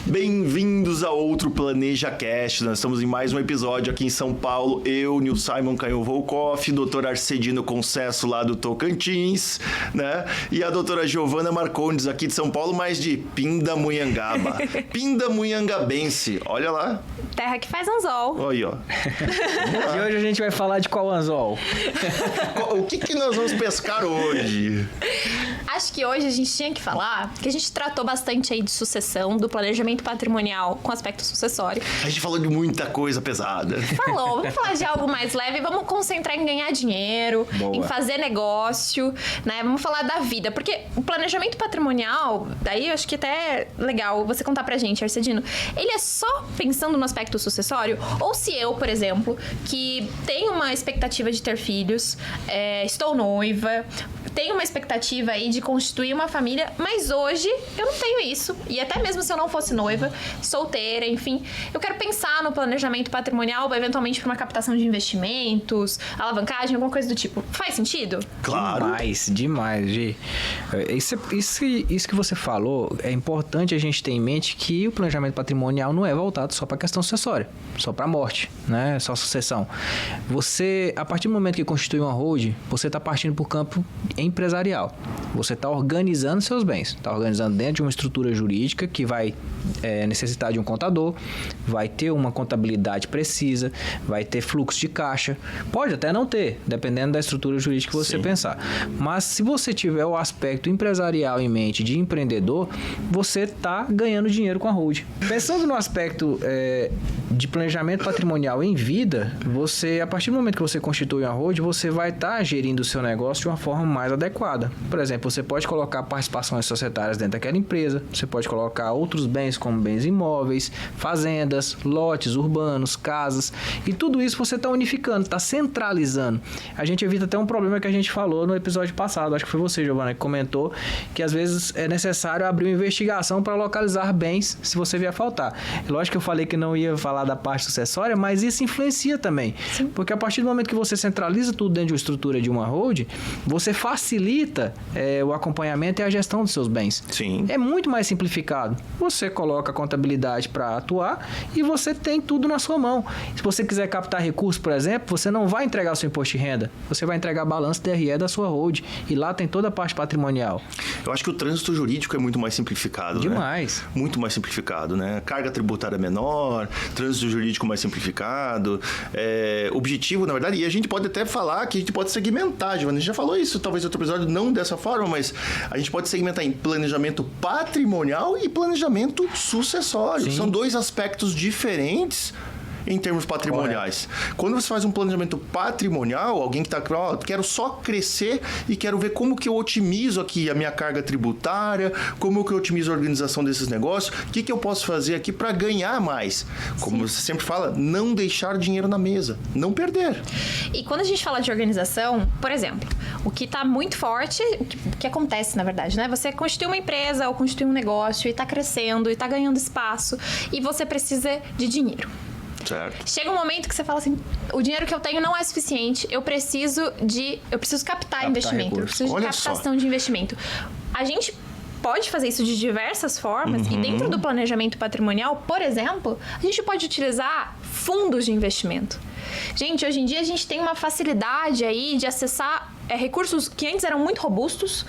Bem-vindos a outro PlanejaCast. Nós estamos em mais um episódio aqui em São Paulo. Eu, Nil Simon Canho Volkoff, Dr. Arcedino Concesso lá do Tocantins, né? E a doutora Giovana Marcondes aqui de São Paulo, mas de Pindamonhangaba. Pindamonhangabense, olha lá. Terra que faz anzol. Olha aí, ó. E hoje a gente vai falar de qual anzol? O que nós vamos pescar hoje? Acho que hoje a gente tinha que falar que a gente tratou bastante aí de sucessão, do planejamento patrimonial com aspecto sucessório. A gente falou de muita coisa pesada. Vamos falar de algo mais leve, vamos concentrar em ganhar dinheiro, Boa. em fazer negócio, né? Vamos falar da vida, porque o planejamento patrimonial, daí eu acho que até é legal você contar pra gente, Arcedino, ele é só pensando no aspecto sucessório? Ou se eu, por exemplo, que tenho uma expectativa de ter filhos, estou noiva, tenho uma expectativa aí de constituir uma família, mas hoje eu não tenho isso. E até mesmo se eu não fosse noiva, solteira, enfim, eu quero pensar no planejamento patrimonial, eventualmente para uma captação de investimentos, alavancagem, alguma coisa do tipo. Faz sentido? Claro. Demais, Gi. Isso que você falou, é importante a gente ter em mente que o planejamento patrimonial não é voltado só para a questão sucessória, só para a morte, né? Só sucessão. Você, a partir do momento que constitui uma holding, você está partindo para o campo empresarial. Você está organizando seus bens, está organizando dentro de uma estrutura jurídica que vai necessitar de um contador, vai ter uma contabilidade precisa, vai ter fluxo de caixa, pode até não ter, dependendo da estrutura jurídica que você pensar. Mas se você tiver o aspecto empresarial em mente, de empreendedor, você está ganhando dinheiro com a holding. Pensando no aspecto de planejamento patrimonial em vida, você, a partir do momento que você constitui uma holding, você vai estar gerindo o seu negócio de uma forma mais adequada. Por exemplo, você pode colocar participações societárias dentro daquela empresa, você pode colocar outros bens como bens imóveis, fazendas, lotes urbanos, casas, e tudo isso você está unificando, está centralizando. A gente evita até um problema que a gente falou no episódio passado, acho que foi você, Giovana, que comentou que às vezes é necessário abrir uma investigação para localizar bens se você vier faltar. Lógico que eu falei que não ia falar da parte sucessória, mas isso influencia também. Sim. Porque a partir do momento que você centraliza tudo dentro de uma estrutura de uma holding, você facilita o acompanhamento e a gestão dos seus bens. Sim. É muito mais simplificado. Você coloca a contabilidade para atuar e você tem tudo na sua mão. Se você quiser captar recursos, por exemplo, você não vai entregar o seu imposto de renda, você vai entregar balanço TRE da sua holding e lá tem toda a parte patrimonial. Eu acho que o trânsito jurídico é muito mais simplificado. Demais. Né? Muito mais simplificado, né? Carga tributária menor, trânsito jurídico mais simplificado. Objetivo, na verdade, e a gente pode até falar que a gente pode segmentar, Giovana. A gente já falou isso, talvez outro episódio, não dessa forma, mas a gente pode segmentar em planejamento patrimonial e planejamento sucessório. Sim. São dois aspectos diferentes em termos patrimoniais. Correto. Quando você faz um planejamento patrimonial, alguém que está, quero só crescer e quero ver como que eu otimizo aqui a minha carga tributária, como que eu otimizo a organização desses negócios, o que eu posso fazer aqui para ganhar mais. Como você sempre fala, não deixar dinheiro na mesa, não perder. E quando a gente fala de organização, por exemplo, o que está muito forte, o que acontece na verdade, né? Você constitui uma empresa ou constitui um negócio e está crescendo e está ganhando espaço e você precisa de dinheiro. Certo. Chega um momento que você fala assim, o dinheiro que eu tenho não é suficiente, eu preciso captar investimento, eu preciso de captação de investimento. A gente pode fazer isso de diversas formas e dentro do planejamento patrimonial, por exemplo, a gente pode utilizar fundos de investimento. Gente, hoje em dia a gente tem uma facilidade aí de acessar recursos que antes eram muito robustos,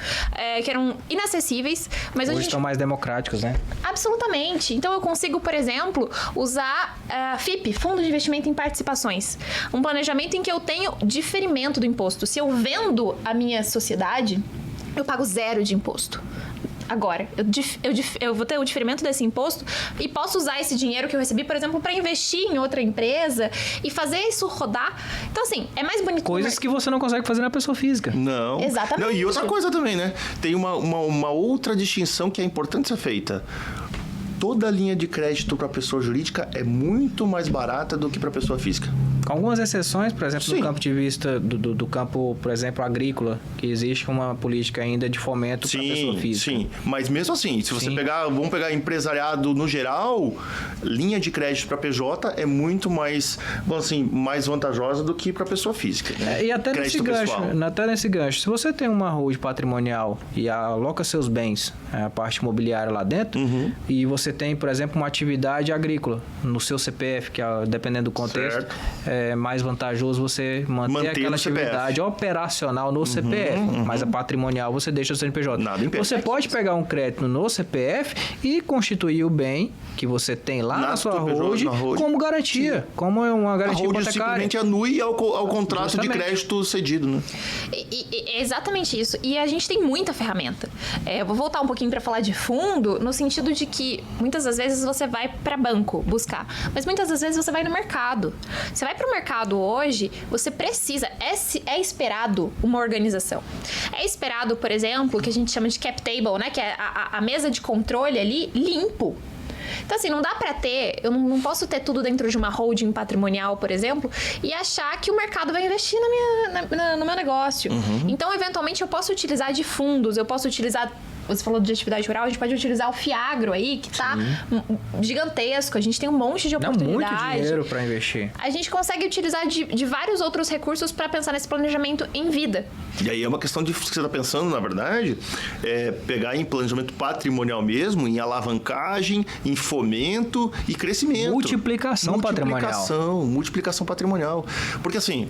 que eram inacessíveis, mas hoje estão mais democráticos, né? Absolutamente. Então eu consigo, por exemplo, usar FIP, Fundo de Investimento em Participações. Um planejamento em que eu tenho diferimento do imposto. Se eu vendo a minha sociedade, eu pago 0 de imposto. Agora, eu vou ter o diferimento desse imposto e posso usar esse dinheiro que eu recebi, por exemplo, para investir em outra empresa e fazer isso rodar. Então, assim, é mais bonito. Coisas que você não consegue fazer na pessoa física. Não. Exatamente. Não, e outra coisa também, né? Tem uma outra distinção que é importante ser feita. Toda linha de crédito para pessoa jurídica é muito mais barata do que para pessoa física. Com algumas exceções, por exemplo, Sim. do campo de vista do campo, por exemplo, agrícola, que existe uma política ainda de fomento para a pessoa física. Sim, mas mesmo assim, se você vamos pegar empresariado no geral, linha de crédito para PJ é muito mais, vamos assim, mais vantajosa do que para pessoa física. Né? E até nesse gancho, se você tem uma hold patrimonial e aloca seus bens, a parte imobiliária lá dentro, e você tem, por exemplo, uma atividade agrícola no seu CPF, que dependendo do contexto, é mais vantajoso você manter aquela atividade operacional no CPF, mas a patrimonial você deixa o CNPJ. Nada impede. Você pode pegar um crédito no CPF e constituir o bem que você tem lá na sua hold como garantia, como uma garantia hold hipotecária. simplesmente anui ao contrato de crédito cedido, né? É exatamente isso. E a gente tem muita ferramenta. Eu vou voltar um pouquinho para falar de fundo, no sentido de que muitas das vezes você vai para banco buscar, mas muitas das vezes você vai no mercado. Você vai para o mercado hoje, você precisa, é esperado uma organização. É esperado, por exemplo, o que a gente chama de cap table, né? Que é a mesa de controle ali limpo. Então, assim, não dá pra ter... Eu não posso ter tudo dentro de uma holding patrimonial, por exemplo, e achar que o mercado vai investir no meu negócio. Então, eventualmente, eu posso utilizar de fundos, eu posso utilizar... Você falou de atividade rural, a gente pode utilizar o Fiagro aí, que tá gigantesco. A gente tem um monte de oportunidade. Muito dinheiro para investir. A gente consegue utilizar de vários outros recursos para pensar nesse planejamento em vida. E aí é uma questão de que você está pensando, na verdade, pegar em planejamento patrimonial mesmo, em alavancagem, em fomento e crescimento. Multiplicação patrimonial. Porque assim...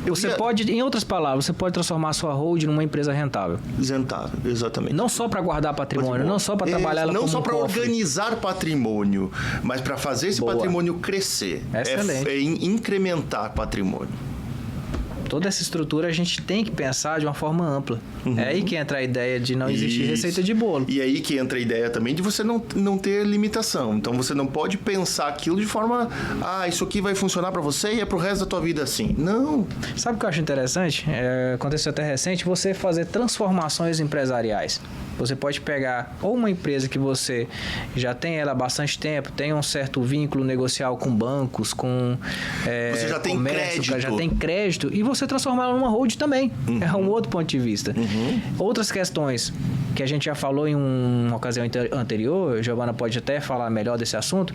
Você pode, em outras palavras, você pode transformar a sua hold numa empresa rentável. Rentável, exatamente. Não só para guardar patrimônio, não só para trabalhar ela não como só para cofre. organizar patrimônio, mas para fazer esse patrimônio crescer. Excelente. É incrementar patrimônio. Toda essa estrutura a gente tem que pensar de uma forma ampla. É aí que entra a ideia de não existir receita de bolo. E aí que entra a ideia também de você não ter limitação. Então você não pode pensar aquilo de forma, isso aqui vai funcionar para você e é pro resto da tua vida assim. Não. Sabe o que eu acho interessante? Aconteceu até recente, você fazer transformações empresariais. Você pode pegar ou uma empresa que você já tem ela há bastante tempo, tem um certo vínculo negocial com bancos, com você já tem comércio, crédito. já tem crédito, e você transformar ela numa hold também. É um outro ponto de vista. Outras questões que a gente já falou em uma ocasião anterior, a Giovana pode até falar melhor desse assunto.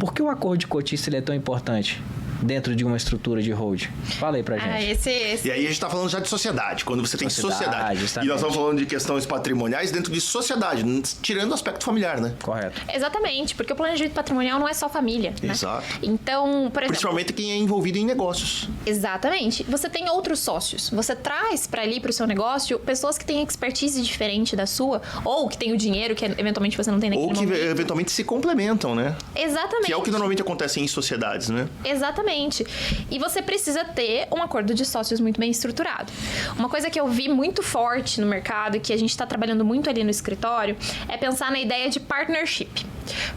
Por que o acordo de cotista ele é tão importante dentro de uma estrutura de hold? Fala aí pra gente. E aí a gente tá falando já de sociedade, quando você tem sociedade. Exatamente. E nós estamos falando de questões patrimoniais dentro de sociedade, tirando o aspecto familiar, né? Correto. Exatamente, porque o planejamento patrimonial não é só família, né? Exato. Então, por exemplo... Principalmente quem é envolvido em negócios. Exatamente. Você tem outros sócios. Você traz para ali, pro seu negócio, pessoas que têm expertise diferente da sua, ou que têm o dinheiro que eventualmente você não tem naquele momento. Ou que eventualmente se complementam, né? Exatamente. Que é o que normalmente acontece em sociedades, né? Exatamente. E você precisa ter um acordo de sócios muito bem estruturado. Uma coisa que eu vi muito forte no mercado, que a gente está trabalhando muito ali no escritório, é pensar na ideia de partnership.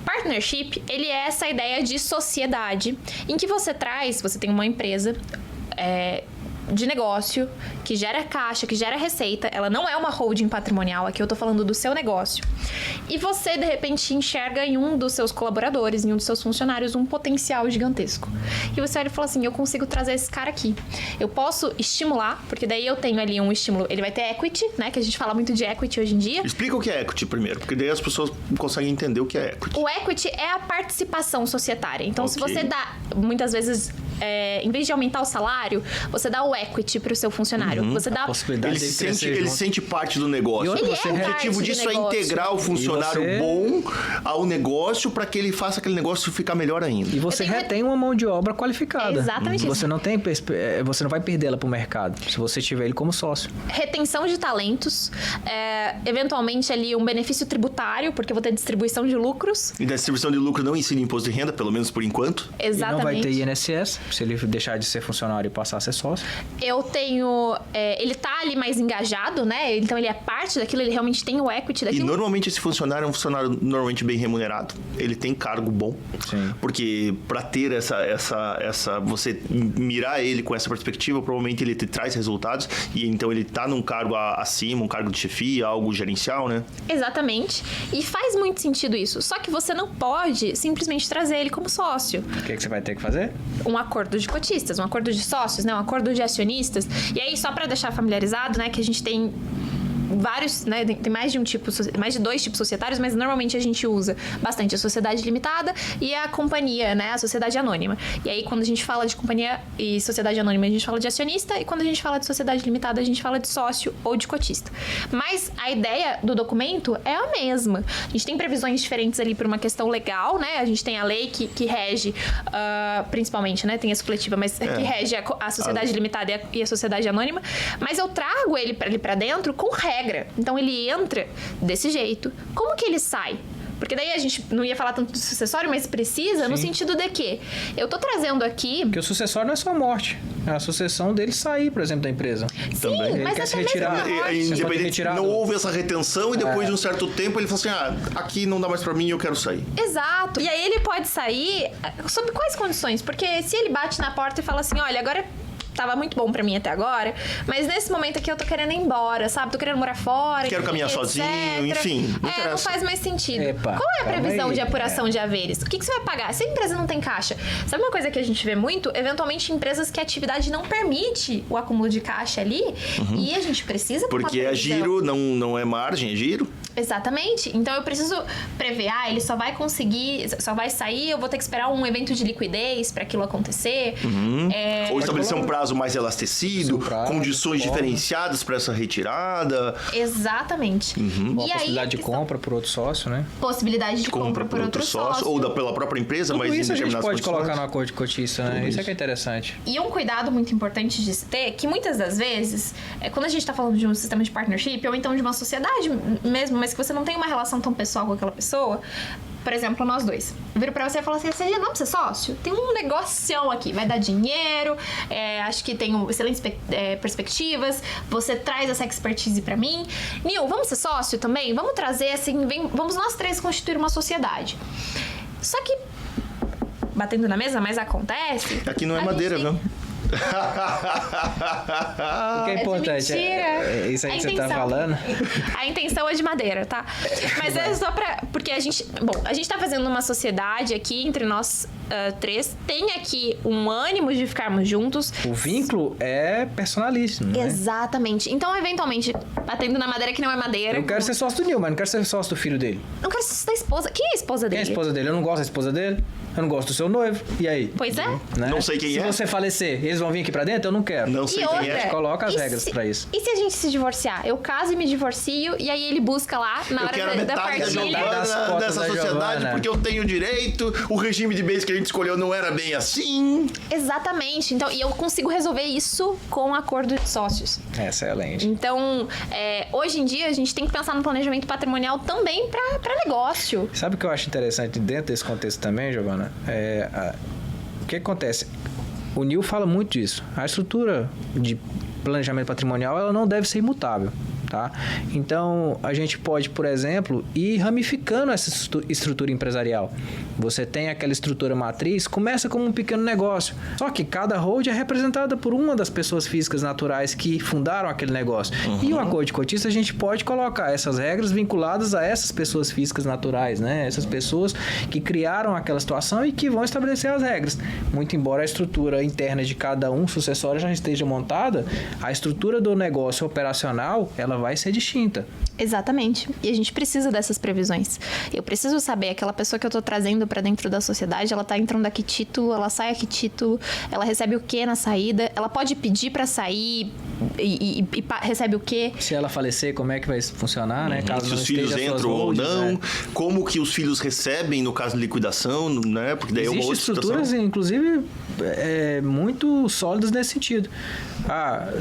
Partnership, ele é essa ideia de sociedade, em que você tem uma empresa... de negócio, que gera caixa, que gera receita. Ela não é uma holding patrimonial, aqui eu tô falando do seu negócio. E você, de repente, enxerga em um dos seus colaboradores, em um dos seus funcionários, um potencial gigantesco. E você olha e fala assim, eu consigo trazer esse cara aqui. Eu posso estimular, porque daí eu tenho ali um estímulo, ele vai ter equity, né, que a gente fala muito de equity hoje em dia. Explica o que é equity primeiro, porque daí as pessoas conseguem entender o que é equity. O equity é a participação societária. Então, se você dá, muitas vezes, em vez de aumentar o salário, você dá o equity para o seu funcionário. Você dá... Ele se sente parte do negócio. O objetivo disso é integrar o funcionário bom ao negócio para que ele faça aquele negócio ficar melhor ainda. E você retém uma mão de obra qualificada. Exatamente. Você não tem, você não vai perder ela para o mercado, se você tiver ele como sócio. Retenção de talentos, eventualmente ali um benefício tributário, porque eu vou ter distribuição de lucros. E da distribuição de lucro não incide imposto de renda, pelo menos por enquanto. Exatamente. E não vai ter INSS, se ele deixar de ser funcionário e passar a ser sócio. Eu tenho... ele tá ali mais engajado, né? Então ele é parte daquilo, ele realmente tem o equity daquilo. E normalmente esse funcionário é um funcionário normalmente bem remunerado. Ele tem cargo bom. Sim. Porque para ter você mirar ele com essa perspectiva, provavelmente ele te traz resultados e então ele tá num cargo acima, um cargo de chefia, algo gerencial, né? Exatamente. E faz muito sentido isso. Só que você não pode simplesmente trazer ele como sócio. O que você vai ter que fazer? Um acordo acordo de cotistas, um acordo de sócios, né? Um acordo de acionistas. E aí, só para deixar familiarizado, né? Que a gente tem vários, né? Tem mais de um tipo, mais de 2 tipos societários, mas normalmente a gente usa bastante a sociedade limitada e a companhia, né? A sociedade anônima. E aí, quando a gente fala de companhia e sociedade anônima, a gente fala de acionista, e quando a gente fala de sociedade limitada, a gente fala de sócio ou de cotista. Mas a ideia do documento é a mesma. A gente tem previsões diferentes ali por uma questão legal, né? A gente tem a lei que rege, principalmente, né? Tem a supletiva, mas que rege a sociedade limitada e a sociedade anônima. Mas eu trago ele pra dentro com regra. Então, ele entra desse jeito. Como que ele sai? Porque daí a gente não ia falar tanto do sucessório, mas precisa. Sim. No sentido de que eu tô trazendo aqui... Porque o sucessório não é só a morte. É a sucessão dele sair, por exemplo, da empresa. Sim, também. Mas ele quer até se retirar. Independente, não houve essa retenção e depois de um certo tempo ele falou assim, aqui não dá mais pra mim, eu quero sair. Exato. E aí ele pode sair sob quais condições? Porque se ele bate na porta e fala assim, olha, agora... Tava muito bom pra mim até agora, mas nesse momento aqui eu tô querendo ir embora, sabe? Tô querendo morar fora. Quero caminhar sozinho, enfim. Não faz mais sentido. Epa, qual é a previsão de apuração de haveres? O que você vai pagar? Se a empresa não tem caixa, sabe uma coisa que a gente vê muito? Eventualmente, empresas que a atividade não permite o acúmulo de caixa ali, e a gente precisa ter porque é giro, não é margem, é giro. Exatamente. Então, eu preciso prever, ele só vai conseguir, só vai sair, eu vou ter que esperar um evento de liquidez para aquilo acontecer. Ou estabelecer um prazo mais elastecido, condições diferenciadas para essa retirada. Exatamente. Uma possibilidade de compra por outro sócio, né? Possibilidade de compra por outro sócio. Ou pela própria empresa, tudo mas isso em a gente pode condições. colocar no acordo de cotista, né? Isso é que é interessante. E um cuidado muito importante de se ter, que muitas das vezes, quando a gente está falando de um sistema de partnership, ou então de uma sociedade mesmo, mas que você não tem uma relação tão pessoal com aquela pessoa, por exemplo, nós dois. Eu viro pra você e falo assim, você já não precisa ser sócio? Tem um negocião aqui, vai dar dinheiro, acho que tem excelentes perspectivas, você traz essa expertise pra mim. Nil, vamos ser sócio também? Vamos trazer, assim, vamos nós três constituir uma sociedade. Só que, batendo na mesa, mas acontece... Aqui não é madeira, viu? O que é importante é isso aí que você tá falando. A intenção é de madeira, tá? Mas é só pra... Porque a gente tá fazendo uma sociedade aqui entre nós três. Tem aqui um ânimo de ficarmos juntos. O vínculo é personalíssimo, né? Exatamente. Então, eventualmente, batendo na madeira que não é madeira... Eu quero ser sócio do Nil, mas não quero ser sócio do filho dele. Não quero ser sócio da esposa. Quem é a esposa dele? Quem é a esposa dele? Eu não gosto da esposa dele. Eu não gosto do seu noivo. E aí? Pois é. Né? Não sei quem Se você falecer, eles vão vir aqui pra dentro? Eu não quero. Não sei quem é. Coloca as regras pra isso. E se a gente se divorciar? Eu caso e me divorcio, e aí ele busca lá, na hora da partilha... dessa sociedade, porque eu tenho direito, o regime de bens que a gente escolheu não era bem assim. Exatamente. Então, e eu consigo resolver isso com um acordo de sócios. Excelente. Então, hoje em dia, a gente tem que pensar no planejamento patrimonial também para negócio. Sabe o que eu acho interessante dentro desse contexto também, Giovana? O que acontece? O Nil fala muito disso. A estrutura de planejamento patrimonial, ela não deve ser imutável. Tá? Então, a gente pode, por exemplo, ir ramificando essa estrutura empresarial. Você tem aquela estrutura matriz, começa como um pequeno negócio. Só que cada hold é representada por uma das pessoas físicas naturais que fundaram aquele negócio. E o acordo de cotista, a gente pode colocar essas regras vinculadas a essas pessoas físicas naturais, né? Essas pessoas que criaram aquela situação e que vão estabelecer as regras. Muito embora a estrutura interna de cada um sucessório já esteja montada, a estrutura do negócio operacional, ela vai ser distinta. Exatamente. E a gente precisa dessas previsões. Eu preciso saber, aquela pessoa que eu tô trazendo para dentro da sociedade, ela tá entrando a que título, ela sai a que título, ela recebe o que na saída, ela pode pedir para sair e recebe o quê? Se ela falecer, como é que vai funcionar, né? Caso se os filhos entram ou não, né? Como que os filhos recebem no caso de liquidação, né? Porque daí Existem é uma outra estruturas, situação. inclusive, muito sólidas nesse sentido.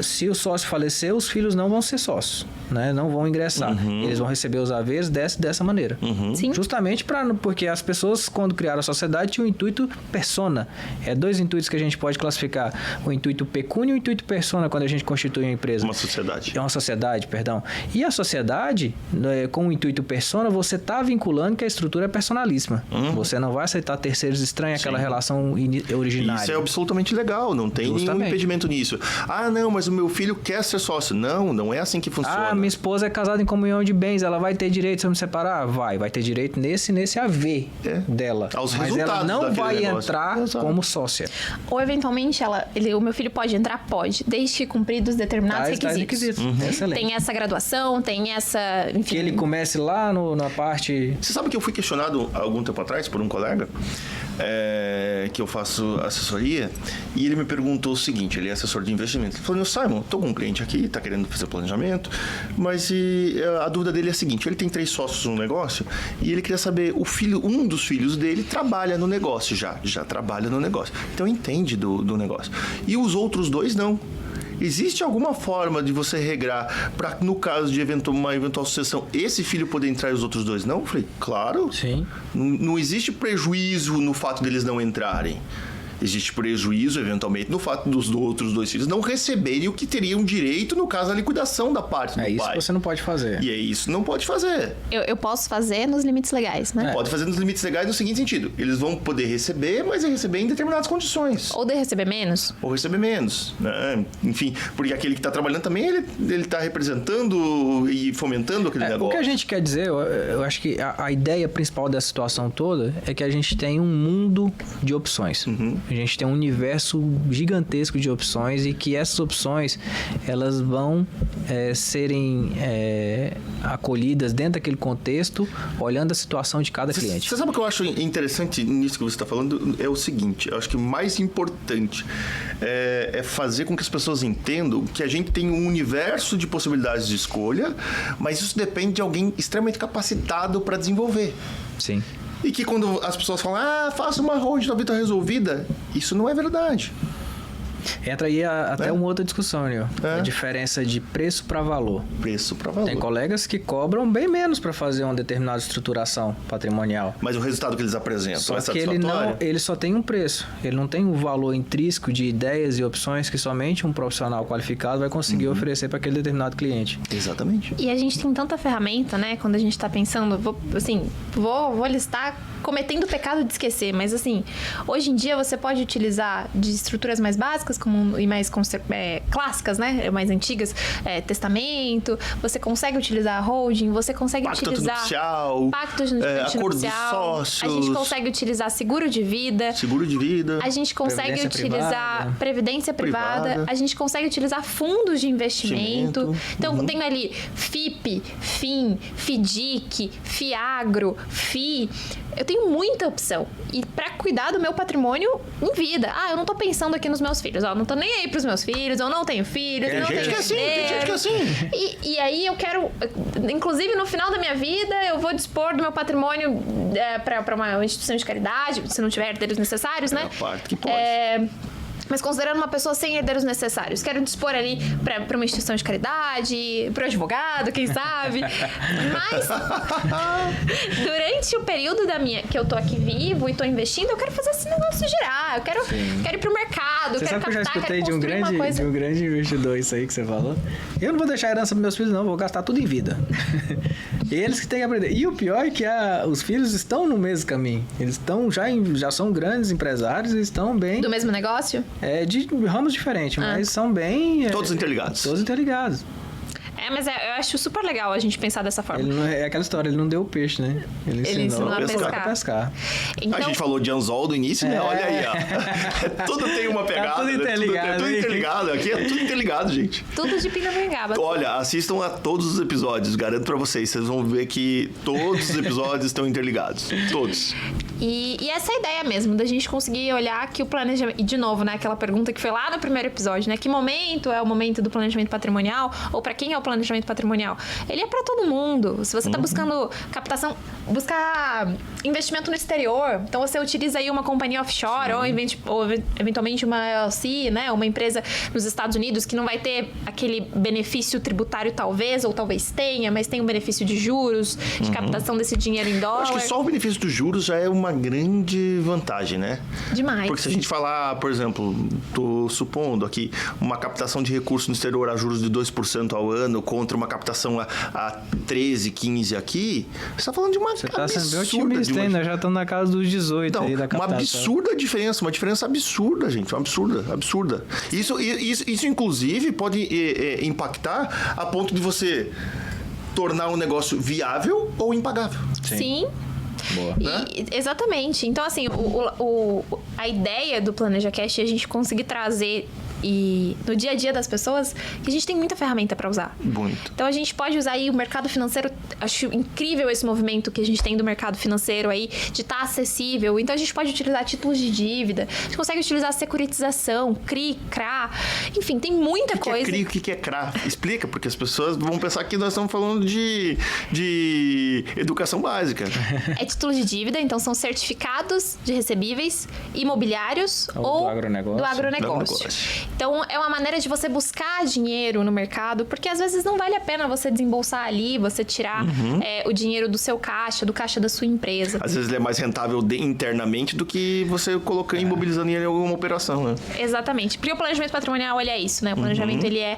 Se o sócio falecer, os filhos não vão ser sócios, né? Não vão ingressar. Eles vão receber os haveres dessa maneira. Sim. Justamente porque as pessoas, quando criaram a sociedade, tinham o intuito persona. Dois intuitos que a gente pode classificar. O intuito pecúnio e o intuito persona, quando a gente constitui uma empresa. Uma sociedade. É uma sociedade, perdão. E a sociedade, com o intuito persona, você está vinculando que a estrutura é personalíssima. Você não vai aceitar terceiros estranhos, aquela relação originária. Isso é absolutamente legal, não tem nenhum Justamente. impedimento nisso. Ah, não, mas o meu filho quer ser sócio. Não, não é assim que funciona. Ah, minha esposa é casada em comunhão de bens, ela vai ter direito se eu me separar? Vai ter direito nesse AV dela. Aos Mas ela resultados não daquele vai negócio. entrar Exato. como sócia. Ou eventualmente o meu filho pode entrar? Pode, desde que cumpridos determinados Tais requisitos. Excelente. Tem essa graduação, tem essa. Enfim. Que ele comece lá na parte... Você sabe que eu fui questionado há algum tempo atrás por um colega que eu faço assessoria, e ele me perguntou o seguinte, ele é assessor de investimento. Ele falou, Simon, tô com um cliente aqui, tá querendo fazer planejamento, mas a dúvida dele é a seguinte, ele tem 3 sócios no negócio, e ele queria saber, um dos filhos dele trabalha no negócio já trabalha no negócio, então entende do negócio. E os outros 2 não. Existe alguma forma de você regrar para, no caso de uma eventual sucessão, esse filho poder entrar e os outros 2 não? Eu falei, claro. Sim. Não existe prejuízo no fato deles não entrarem. Existe prejuízo, eventualmente, no fato dos outros 2 filhos não receberem o que teriam direito, no caso, da liquidação da parte do pai. É isso que você não pode fazer. E é isso que não pode fazer. Eu posso fazer nos limites legais, né? Pode fazer nos limites legais no seguinte sentido. Eles vão poder receber, mas receber em determinadas condições. Ou de receber menos. Ou receber menos, né? Enfim, porque aquele que está trabalhando também, ele está representando e fomentando aquele negócio. O que a gente quer dizer, eu acho que a ideia principal dessa situação toda é que a gente tem um mundo de opções. A gente tem um universo gigantesco de opções e que essas opções, elas vão serem acolhidas dentro daquele contexto, olhando a situação de cada cliente. Você sabe o que eu acho interessante nisso que você está falando? É o seguinte, eu acho que o mais importante é fazer com que as pessoas entendam que a gente tem um universo de possibilidades de escolha, mas isso depende de alguém extremamente capacitado para desenvolver. Sim. E que quando as pessoas falam, faça uma hold da vida resolvida, isso não é verdade. Entra aí até uma outra discussão, Nil. A diferença de preço para valor. Preço para valor. Tem colegas que cobram bem menos para fazer uma determinada estruturação patrimonial. Mas o resultado que eles apresentam Só é que satisfatório? ele só tem um preço. Ele não tem um valor intrínseco de ideias e opções que somente um profissional qualificado vai conseguir oferecer para aquele determinado cliente. Exatamente. E a gente tem tanta ferramenta, né? Quando a gente tá pensando, vou listar cometendo o pecado de esquecer, mas assim, hoje em dia você pode utilizar de estruturas mais básicas e mais clássicas, né? Mais antigas, testamento, você consegue utilizar a holding, você consegue utilizar pacto acordo dos nupcial, sócios, a gente consegue utilizar seguro de vida, a gente consegue utilizar previdência privada, a gente consegue utilizar fundos de investimento. Então tem ali FIP, FIM, FIDIC, FIAGRO, FI. Eu tenho muita opção. E pra cuidar do meu patrimônio em vida. Eu não tô pensando aqui nos meus filhos. Eu não tô nem aí pros meros filhos. Eu não tenho filhos. Tem gente que é assim. E aí eu quero... Inclusive, no final da minha vida, eu vou dispor do meu patrimônio pra uma instituição de caridade, se não tiver herdeiros necessários, né? É a parte que pode. Mas considerando uma pessoa sem herdeiros necessários, quero dispor ali para uma instituição de caridade, para o advogado, quem sabe. Mas durante o período que eu tô aqui vivo e tô investindo, eu quero fazer esse negócio girar. Eu quero ir pro mercado, Você quero sabe que eu já captar, escutei quero de um grande investidor isso aí que você falou? Eu não vou deixar a herança pros meus filhos, não. Vou gastar tudo em vida. Eles que têm que aprender. E o pior é que os filhos estão no mesmo caminho. Eles já são grandes empresários e estão bem... Do mesmo negócio? De ramos diferentes, mas são bem... Todos interligados. Todos interligados. Mas eu acho super legal a gente pensar dessa forma. É aquela história, ele não deu o peixe, né? Ele ensinou a pescar. Então, a gente falou de anzol do início, né? Olha aí, ó. Tudo tem uma pegada. Tudo interligado. Tudo interligado. Aqui é tudo interligado, gente. Tudo de Pindamonhangaba. Olha, assistam a todos os episódios. Garanto pra vocês. Vocês vão ver que todos os episódios estão interligados. Todos. E essa é a ideia mesmo, da gente conseguir olhar que o planejamento... E, de novo, né? Aquela pergunta que foi lá no primeiro episódio, né? Que momento é o momento do planejamento patrimonial? Ou pra quem é o planejamento patrimonial? Ele é pra todo mundo. Se você tá buscando captação... Buscar investimento no exterior. Então, você utiliza aí uma companhia offshore ou eventualmente uma LLC, né? Uma empresa nos Estados Unidos que não vai ter aquele benefício tributário talvez, ou talvez tenha, mas tem um benefício de juros, de captação desse dinheiro em dólar. Eu acho que só o benefício dos juros já é uma grande vantagem, né? Demais. Porque se a gente falar, por exemplo, tô supondo aqui, uma captação de recursos no exterior a juros de 2% ao ano vendendo contra uma captação a 13, 15 aqui, você tá falando de uma Você tá sendo bem absurda... otimista, hein? Nós já estamos na casa dos 18 Não, aí da uma captação. absurda diferença, uma diferença absurda, gente, uma absurda. Isso inclusive, pode impactar a ponto de você tornar um negócio viável ou impagável. Sim. Boa. Exatamente. Então, assim, a ideia do Planeja Cash é a gente conseguir trazer no dia a dia das pessoas que a gente tem muita ferramenta para usar. Muito. Então, a gente pode usar aí o mercado financeiro. Acho incrível esse movimento que a gente tem do mercado financeiro aí, de estar acessível. Então, a gente pode utilizar títulos de dívida, a gente consegue utilizar securitização, CRI, CRA. Enfim, tem muita coisa. O que é CRI, o que é CRA? Explica, porque as pessoas vão pensar que nós estamos falando de educação básica. É título de dívida, então são certificados de recebíveis imobiliários ou do agronegócio. Então, é uma maneira de você buscar dinheiro no mercado, porque às vezes não vale a pena você desembolsar ali, você tirar o dinheiro do seu caixa, do caixa da sua empresa. Às vezes ele é mais rentável internamente do que você colocando, imobilizando ele em alguma operação, né? Exatamente. Porque o planejamento patrimonial, ele é isso, né? O planejamento, ele é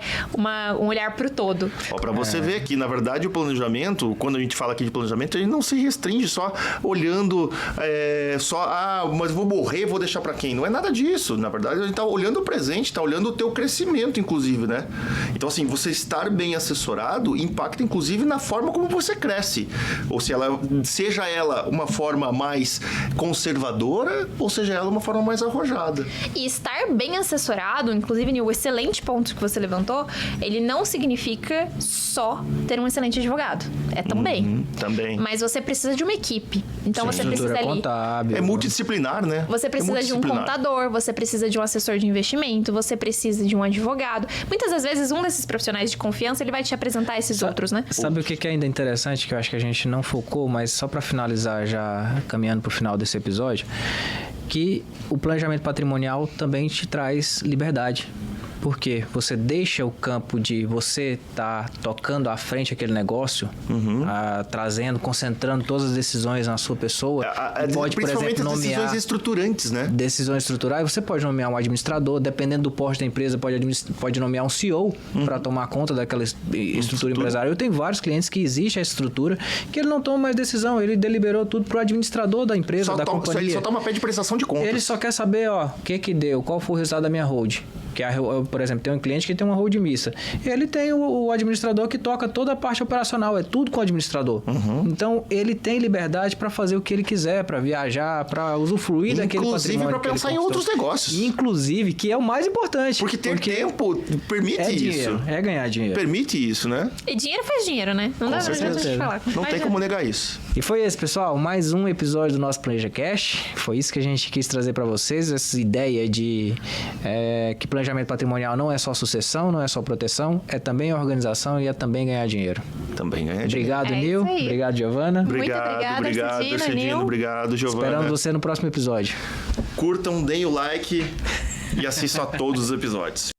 um olhar pro todo. Ó, pra você ver que, na verdade, o planejamento, quando a gente fala aqui de planejamento, a gente não se restringe só olhando mas vou morrer, vou deixar pra quem? Não é nada disso. Na verdade, a gente tá olhando o presente, tá olhando o teu crescimento, inclusive, né? Então, assim, você estar bem assessorado impacta, inclusive, na forma como você cresce. Ou seja ela uma forma mais conservadora, ou seja ela uma forma mais arrojada. E estar bem assessorado, inclusive, o excelente ponto que você levantou, ele não significa só ter um excelente advogado. É também. Também. Mas você precisa de uma equipe. Então, você precisa ali... contábil. É multidisciplinar, né? Você precisa de um contador, você precisa de um assessor de investimento, você precisa de um advogado. Muitas das vezes, um desses profissionais de confiança, ele vai te apresentar esses outros, né? Sabe o que é ainda interessante, que eu acho que a gente não focou, mas só para finalizar, já caminhando para o final desse episódio, que o planejamento patrimonial também te traz liberdade. Porque você deixa o campo de você estar tocando à frente aquele negócio, trazendo, concentrando todas as decisões na sua pessoa. Pode, por exemplo, nomear decisões estruturantes, né? Decisões estruturais. Você pode nomear um administrador, dependendo do porte da empresa, pode nomear um CEO para tomar conta daquela estrutura empresarial. Eu tenho vários clientes que existe a estrutura que ele não toma mais decisão, ele deliberou tudo para o administrador da empresa, da companhia. Ele só toma pé de prestação de contas. Ele só quer saber, o que deu, qual foi o resultado da minha hold. Que por exemplo, tem um cliente que tem uma hold mista. Ele tem o administrador que toca toda a parte operacional, é tudo com o administrador. Então, ele tem liberdade para fazer o que ele quiser, para viajar, para usufruir daquele patrimônio. Inclusive, para pensar em outros negócios. Inclusive, que é o mais importante. Porque ter tempo permite isso. Dinheiro, é ganhar dinheiro. Permite isso, né? E dinheiro faz dinheiro, né? Não dá pra gente falar. Não tem como negar isso. E foi esse, pessoal, mais um episódio do nosso Planeja Cash. Foi isso que a gente quis trazer para vocês, essa ideia de que planejamento patrimonial não é só sucessão, não é só proteção, é também organização e é também ganhar dinheiro. Também ganhar dinheiro. Obrigado, Nil. Obrigado, Giovana. Obrigado, Arcedino. Obrigado, Giovana. Esperando você no próximo episódio. Curtam, deem o like e assistam a todos os episódios.